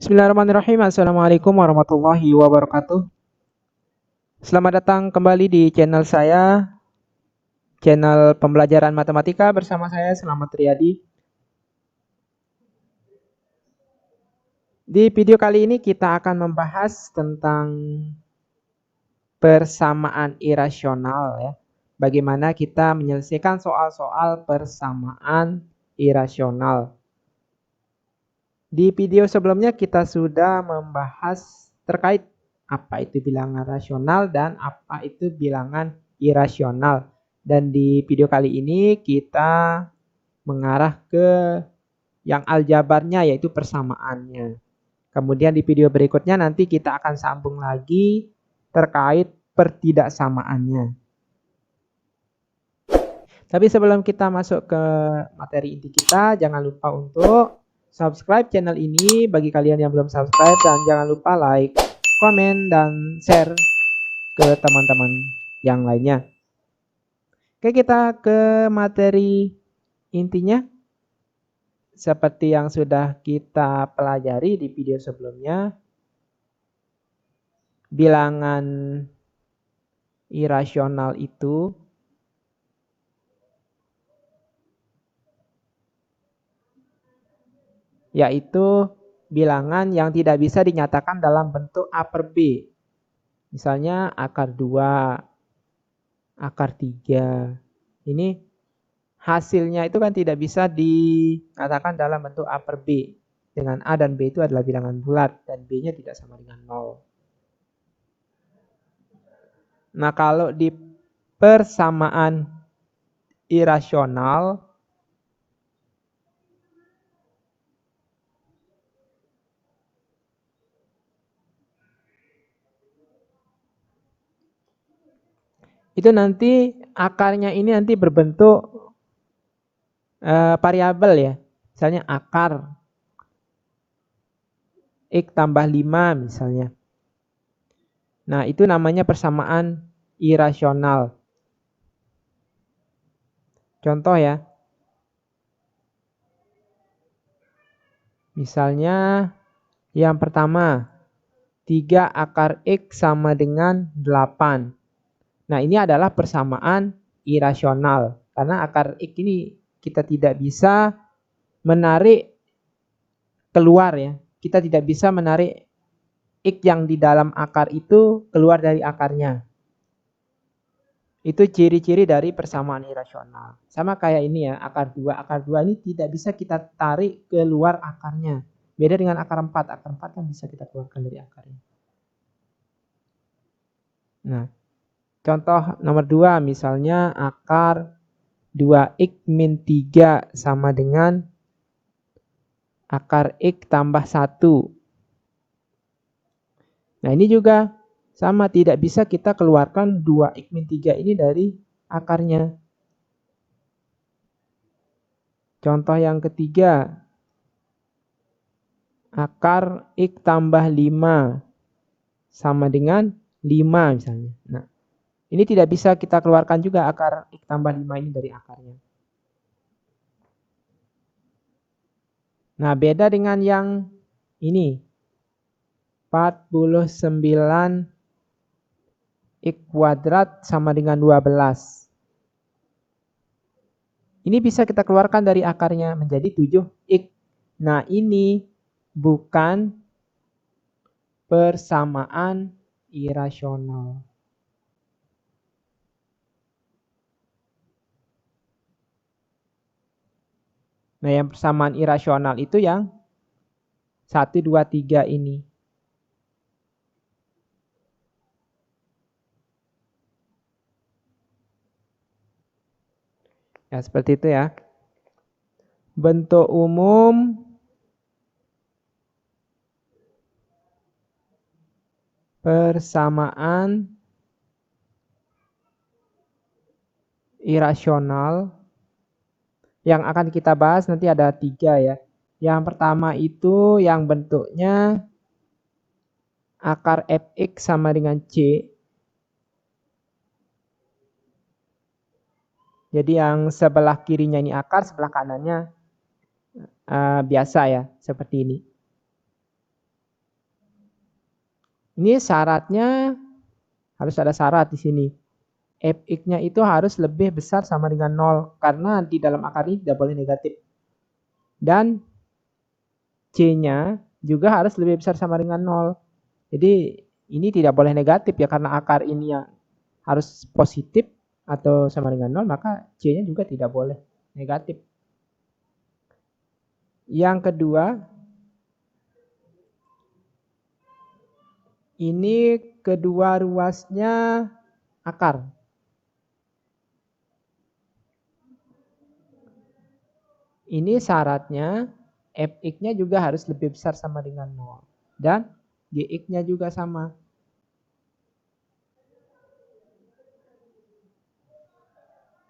Bismillahirrahmanirrahim. Assalamualaikum warahmatullahi wabarakatuh. Selamat datang kembali di channel saya, channel pembelajaran matematika bersama saya Selamat Riyadi. Di video kali ini kita akan membahas tentang persamaan irasional ya. Bagaimana kita menyelesaikan soal-soal persamaan irasional. Di video sebelumnya kita sudah membahas terkait apa itu bilangan rasional dan apa itu bilangan irasional. Dan di video kali ini kita mengarah ke yang aljabarnya yaitu persamaannya. Kemudian di video berikutnya nanti kita akan sambung lagi terkait pertidaksamaannya. Tapi sebelum kita masuk ke materi inti kita, jangan lupa untuk subscribe channel ini bagi kalian yang belum subscribe, dan jangan lupa like, komen, dan share ke teman-teman yang lainnya. Oke, kita ke materi intinya. Seperti yang sudah kita pelajari di video sebelumnya, bilangan irasional itu yaitu bilangan yang tidak bisa dinyatakan dalam bentuk A per B. Misalnya akar 2, akar 3. Ini hasilnya itu kan tidak bisa dinyatakan dalam bentuk A per B. Dengan A dan B itu adalah bilangan bulat dan B-nya tidak sama dengan 0. Nah, kalau di persamaan irasional, itu nanti akarnya ini nanti berbentuk variabel ya. Misalnya akar X tambah 5 misalnya. Nah, itu namanya persamaan irasional. Contoh ya. Misalnya yang pertama, 3 akar X sama dengan 8. Nah, ini adalah persamaan irasional. Karena akar X ini kita tidak bisa menarik keluar ya. Kita tidak bisa menarik X yang di dalam akar itu keluar dari akarnya. Itu ciri-ciri dari persamaan irasional. Sama kayak ini ya, akar 2. Akar 2 ini tidak bisa kita tarik keluar akarnya. Beda dengan akar 4. Akar 4 kan bisa kita keluarkan dari akarnya. Nah, contoh nomor 2, misalnya akar 2x min 3 sama dengan akar x tambah 1. Nah, ini juga sama, tidak bisa kita keluarkan 2x min 3 ini dari akarnya. Contoh yang ketiga, akar x tambah 5 sama dengan 5 misalnya. Nah, ini tidak bisa kita keluarkan juga akar X tambah 5 ini dari akarnya. Nah, beda dengan yang ini. 49 X kuadrat sama dengan 12. Ini bisa kita keluarkan dari akarnya menjadi 7X. Nah, ini bukan persamaan irasional. Nah, yang persamaan irasional itu yang 1, 2, 3 ini. Ya, seperti itu ya. Bentuk umum persamaan irasional yang akan kita bahas nanti ada 3 ya. Yang pertama itu yang bentuknya akar fx sama dengan c. Jadi yang sebelah kirinya ini akar, sebelah kanannya biasa ya, seperti ini. Ini syaratnya harus ada syarat di sini. Fx-nya itu harus lebih besar sama dengan 0 karena di dalam akar ini tidak boleh negatif. Dan C-nya juga harus lebih besar sama dengan 0. Jadi ini tidak boleh negatif ya karena akar ini yang harus positif atau sama dengan 0, maka C-nya juga tidak boleh negatif. Yang kedua, ini kedua ruasnya akar. Ini syaratnya Fx-nya juga harus lebih besar sama dengan 0. Dan Gx-nya juga sama.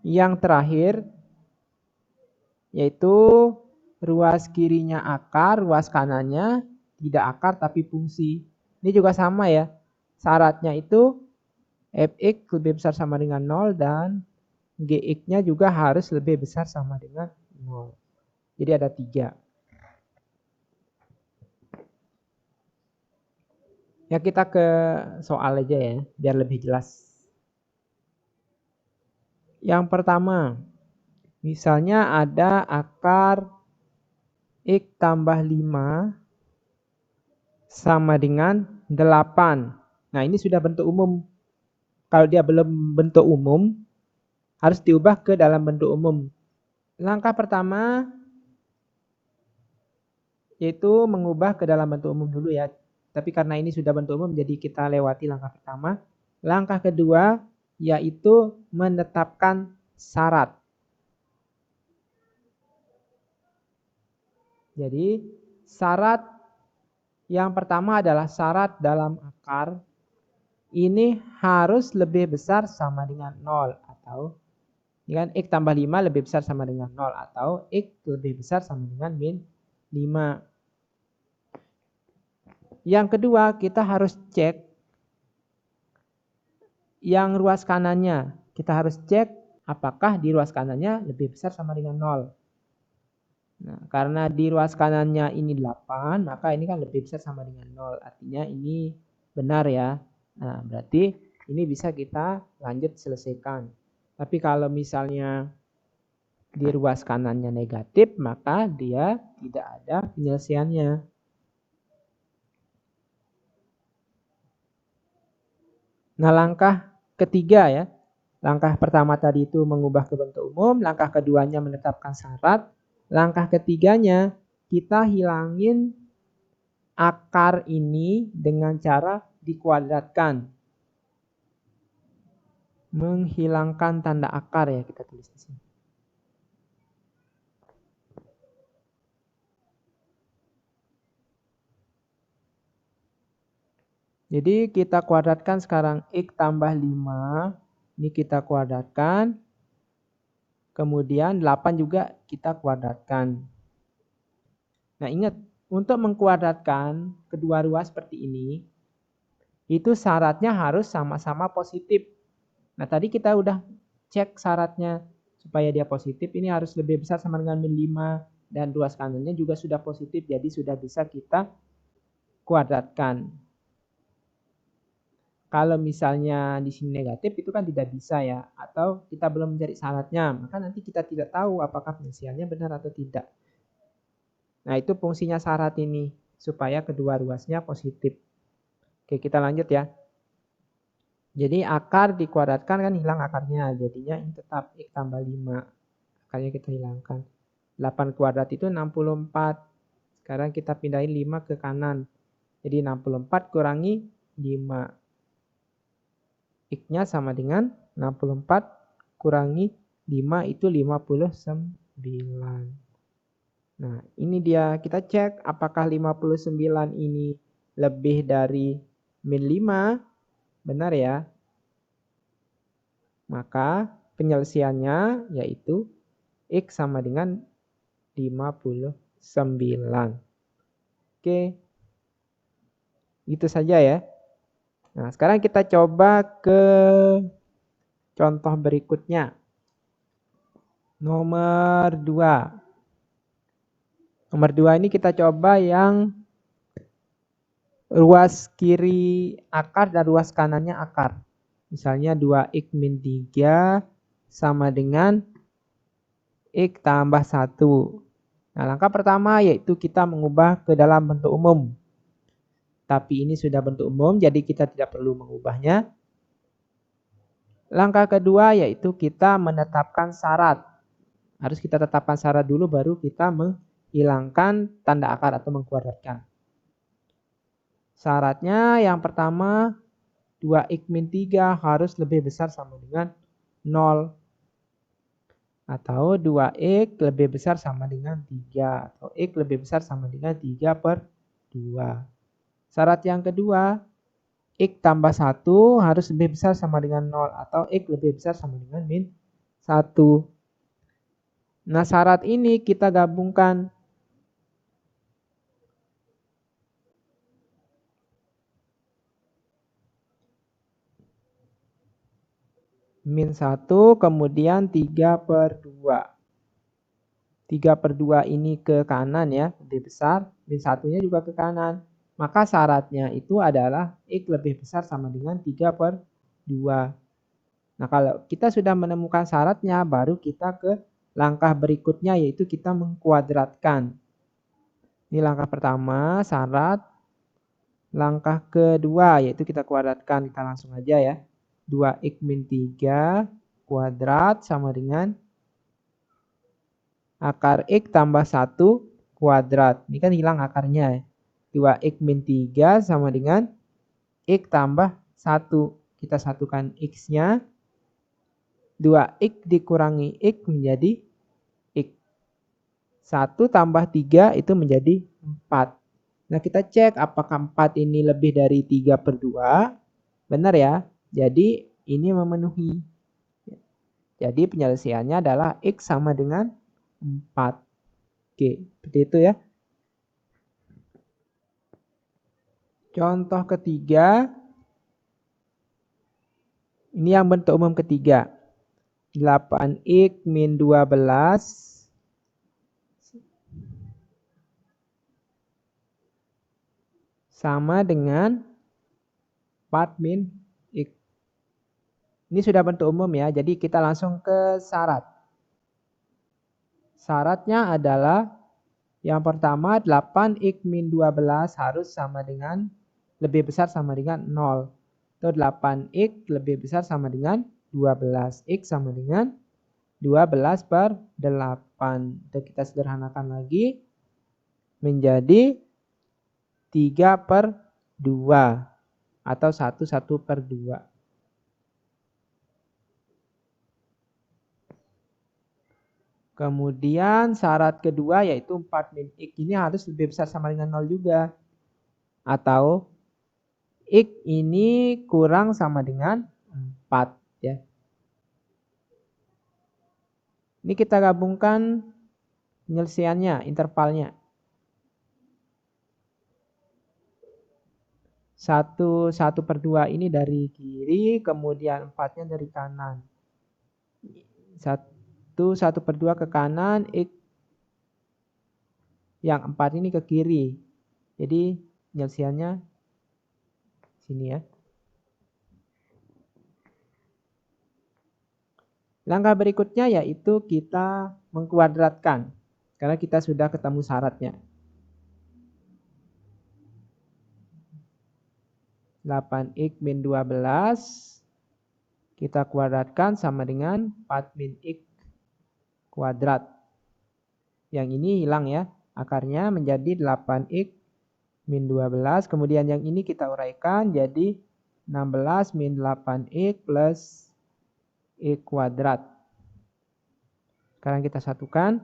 Yang terakhir, yaitu ruas kirinya akar, ruas kanannya tidak akar tapi fungsi. Ini juga sama ya. Syaratnya itu Fx lebih besar sama dengan 0 dan Gx-nya juga harus lebih besar sama dengan 0. Jadi ada 3. Ya kita ke soal aja ya, biar lebih jelas. Yang pertama, misalnya ada akar X tambah 5 sama dengan 8. Nah ini sudah bentuk umum. Kalau dia belum bentuk umum, harus diubah ke dalam bentuk umum. Langkah pertama yaitu mengubah ke dalam bentuk umum dulu ya. Tapi karena ini sudah bentuk umum, jadi kita lewati langkah pertama. Langkah kedua yaitu menetapkan syarat. Jadi syarat yang pertama adalah syarat dalam akar ini harus lebih besar sama dengan 0 atau kan X tambah 5 lebih besar sama dengan 0 atau X lebih besar sama dengan min 5. Yang kedua, kita harus cek yang ruas kanannya. Kita harus cek apakah di ruas kanannya lebih besar sama dengan 0. Nah, karena di ruas kanannya ini 8, maka ini kan lebih besar sama dengan 0. Artinya ini benar ya. Nah, berarti ini bisa kita lanjut selesaikan. Tapi kalau misalnya di ruas kanannya negatif, maka dia tidak ada penyelesaiannya. Nah, langkah ketiga ya. Langkah pertama tadi itu mengubah ke bentuk umum, langkah keduanya menetapkan syarat, langkah ketiganya kita hilangin akar ini dengan cara dikuadratkan. Menghilangkan tanda akar ya kita tulis di sini. Jadi kita kuadratkan sekarang X tambah 5. Ini kita kuadratkan. Kemudian 8 juga kita kuadratkan. Nah ingat, untuk mengkuadratkan kedua ruas seperti ini, itu syaratnya harus sama-sama positif. Nah tadi kita udah cek syaratnya supaya dia positif. Ini harus lebih besar sama dengan min 5. Dan ruas kanannya juga sudah positif. Jadi sudah bisa kita kuadratkan. Kalau misalnya di sini negatif itu kan tidak bisa ya, atau kita belum mencari syaratnya, maka nanti kita tidak tahu apakah penyelesaiannya benar atau tidak. Nah itu fungsinya syarat ini, supaya kedua ruasnya positif. Oke kita lanjut ya. Jadi akar dikuadratkan kan hilang akarnya, jadinya ini tetap X tambah 5. Akarnya kita hilangkan. 8 kuadrat itu 64. Sekarang kita pindahin 5 ke kanan. Jadi 64 kurangi 5. X-nya sama dengan 64 kurangi 5 itu 59. Nah, ini dia. Kita cek apakah 59 ini lebih dari min 5. Benar ya? Maka penyelesaiannya yaitu X sama dengan 59. Oke. Itu saja ya. Nah, sekarang kita coba ke contoh berikutnya. Nomor 2. Nomor 2 ini kita coba yang ruas kiri akar dan ruas kanannya akar. Misalnya 2x min 3 sama dengan x tambah 1. Nah, langkah pertama yaitu kita mengubah ke dalam bentuk umum. Tapi ini sudah bentuk umum, jadi kita tidak perlu mengubahnya. Langkah kedua yaitu kita menetapkan syarat. Harus kita tetapkan syarat dulu, baru kita menghilangkan tanda akar atau mengkuadratkan. Syaratnya yang pertama, 2x min 3 harus lebih besar sama dengan 0. Atau 2x lebih besar sama dengan 3. Atau x lebih besar sama dengan 3/2. Syarat yang kedua, x tambah 1 harus lebih besar sama dengan 0. Atau x lebih besar sama dengan min 1. Nah, syarat ini kita gabungkan. Min 1 kemudian 3/2. 3/2 ini ke kanan ya, lebih besar. Min 1-nya juga ke kanan. Maka syaratnya itu adalah x lebih besar sama dengan 3/2. Nah, kalau kita sudah menemukan syaratnya, baru kita ke langkah berikutnya, yaitu kita mengkuadratkan. Ini langkah pertama, syarat. Langkah kedua, yaitu kita kuadratkan. Kita langsung aja ya. 2x min 3 kuadrat sama dengan akar x tambah 1 kuadrat. Ini kan hilang akarnya. 2x min 3 sama dengan x tambah 1. Kita satukan x-nya. 2x dikurangi x menjadi x. 1 tambah 3 itu menjadi 4. Nah, kita cek apakah 4 ini lebih dari 3/2. Benar ya? Jadi ini memenuhi. Jadi penyelesaiannya adalah x sama dengan 4. Oke, seperti itu ya. Contoh ketiga. Ini yang bentuk umum ketiga. 8x min 12 sama dengan 4 min x. Ini sudah bentuk umum ya, jadi kita langsung ke syarat. Syaratnya adalah yang pertama 8x min 12 harus sama dengan lebih besar sama dengan 0. Atau 8x lebih besar sama dengan 12. X sama dengan 12/8. Itu kita sederhanakan lagi menjadi 3/2 atau 1/2. Kemudian syarat kedua yaitu 4 min x ini harus lebih besar sama dengan 0 juga. Atau x ini kurang sama dengan 4 ya. Ini kita gabungkan penyelesaiannya, intervalnya. 1/2 ini dari kiri, kemudian 4-nya dari kanan. 1/2 ke kanan, x yang 4 ini ke kiri. Jadi penyelesaiannya sini ya. Langkah berikutnya yaitu kita mengkuadratkan. Karena kita sudah ketemu syaratnya. 8x min 12 kita kuadratkan sama dengan 4 min x kuadrat. Yang ini hilang ya. Akarnya menjadi 8x min 12. Kemudian yang ini kita uraikan jadi 16 min 8x plus x kuadrat. Sekarang kita satukan.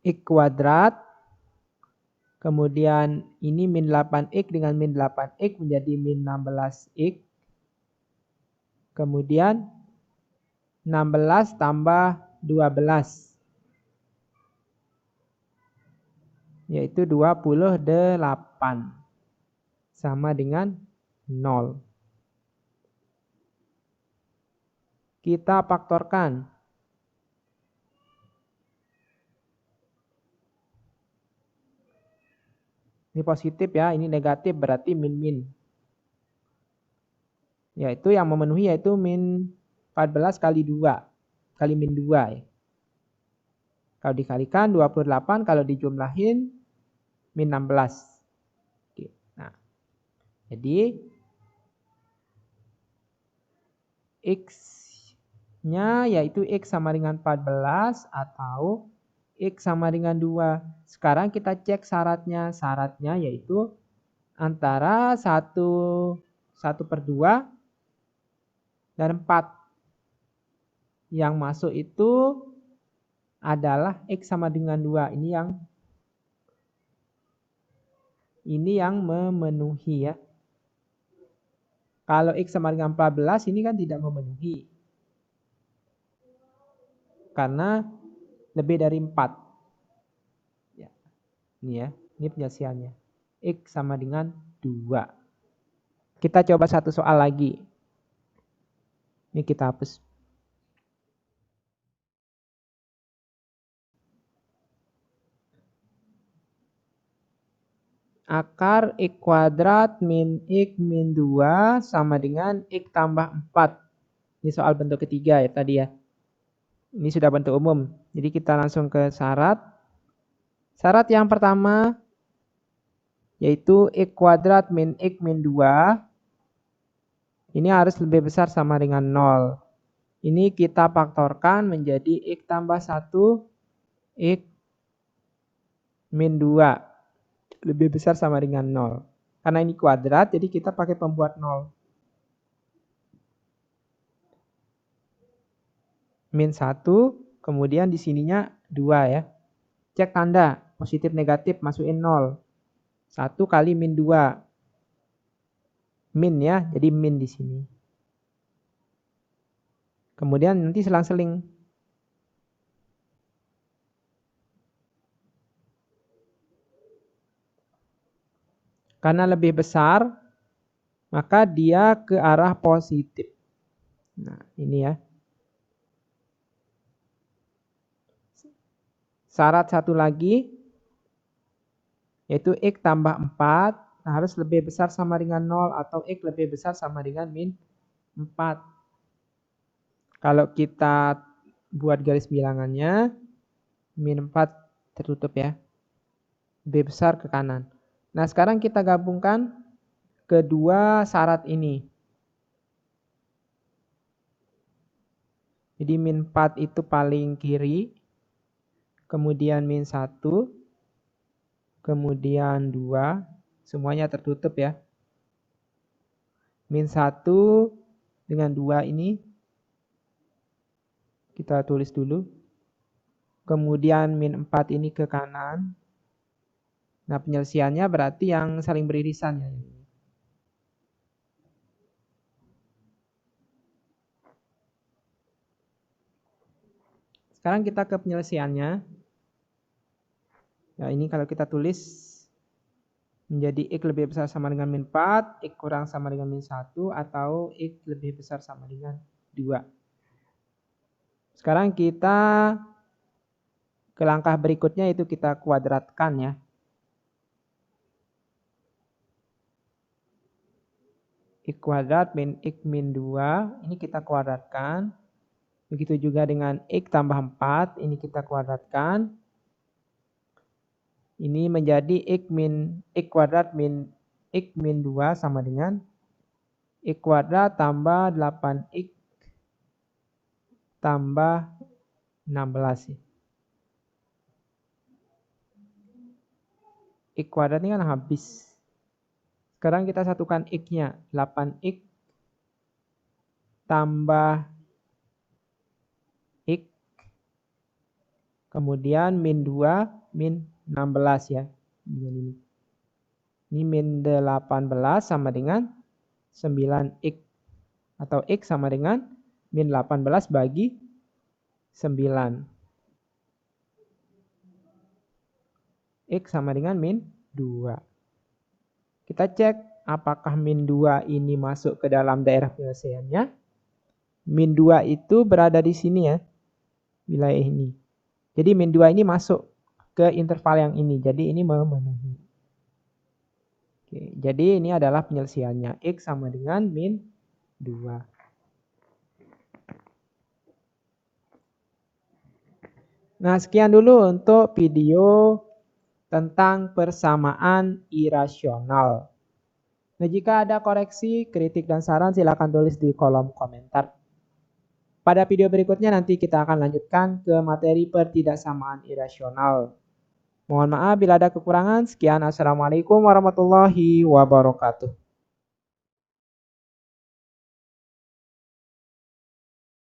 X kuadrat. Kemudian ini min 8x dengan min 8x menjadi min 16x. Kemudian 16 tambah 12. Yaitu 28. Sama dengan 0. Kita faktorkan. Ini positif ya, ini negatif berarti min-min. Yaitu yang memenuhi yaitu min 14 kali 2. Kali min 2 ya. Kalau dikalikan 28, kalau dijumlahin min 16. Oke. Nah, jadi X-nya yaitu X sama dengan 14 atau X sama dengan 2. Sekarang kita cek syaratnya. Syaratnya yaitu antara 1/2 dan 4. Yang masuk itu adalah X sama dengan 2. Ini yang memenuhi ya. Kalau X sama dengan 14 ini kan tidak memenuhi. Karena lebih dari 4. Ya. Ini ya, ini penyelesaiannya. X sama dengan 2. Kita coba satu soal lagi. Ini kita hapus. Akar X kuadrat min X min 2 sama dengan X tambah 4. Ini soal bentuk ketiga ya tadi ya. Ini sudah bentuk umum. Jadi kita langsung ke syarat. Syarat yang pertama yaitu X kuadrat min X min 2. Ini harus lebih besar sama dengan 0. Ini kita faktorkan menjadi X tambah 1 X min 2. Lebih besar sama dengan 0. Karena ini kuadrat, jadi kita pakai pembuat 0. Min 1, kemudian di sininya 2 ya. Cek tanda, positif negatif, masukin 0. 1 kali min 2. Min ya, jadi min di sini. Kemudian nanti selang-seling. Karena lebih besar, maka dia ke arah positif. Nah, ini ya. Syarat satu lagi, yaitu X tambah 4, harus lebih besar sama dengan 0, atau X lebih besar sama dengan min 4. Kalau kita buat garis bilangannya, min 4 tertutup ya. Lebih besar ke kanan. Nah, sekarang kita gabungkan kedua syarat ini. Jadi min 4 itu paling kiri, kemudian min 1, kemudian 2, semuanya tertutup ya. Min 1 dengan 2 ini kita tulis dulu. Kemudian min 4 ini ke kanan. Nah, penyelesaiannya berarti yang saling beririsan ya. Sekarang kita ke penyelesaiannya. Ya, ini kalau kita tulis menjadi X lebih besar sama dengan min 4, X kurang sama dengan min 1, atau X lebih besar sama dengan 2. Sekarang kita ke langkah berikutnya, itu kita kuadratkan ya. X kuadrat min X min 2, ini kita kuadratkan. Begitu juga dengan X tambah 4, ini kita kuadratkan. Ini menjadi X kuadrat min X min 2 sama dengan X kuadrat tambah 8X tambah 16 ya. X kuadrat ini kan habis. Sekarang kita satukan X-nya. 8X tambah X. Kemudian min 2 min 16 ya. Ini min 18 sama dengan 9X. Atau X sama dengan min 18 bagi 9. X sama dengan min 2. Kita cek apakah min 2 ini masuk ke dalam daerah penyelesaiannya. Min 2 itu berada di sini ya, wilayah ini. Jadi min 2 ini masuk ke interval yang ini, jadi ini memenuhi. Oke, jadi ini adalah penyelesaiannya. X sama dengan min 2. Nah, sekian dulu untuk video tentang persamaan irasional. Nah, jika ada koreksi, kritik, dan saran silakan tulis di kolom komentar. Pada video berikutnya nanti kita akan lanjutkan ke materi pertidaksamaan irasional. Mohon maaf bila ada kekurangan. Sekian, assalamualaikum warahmatullahi wabarakatuh.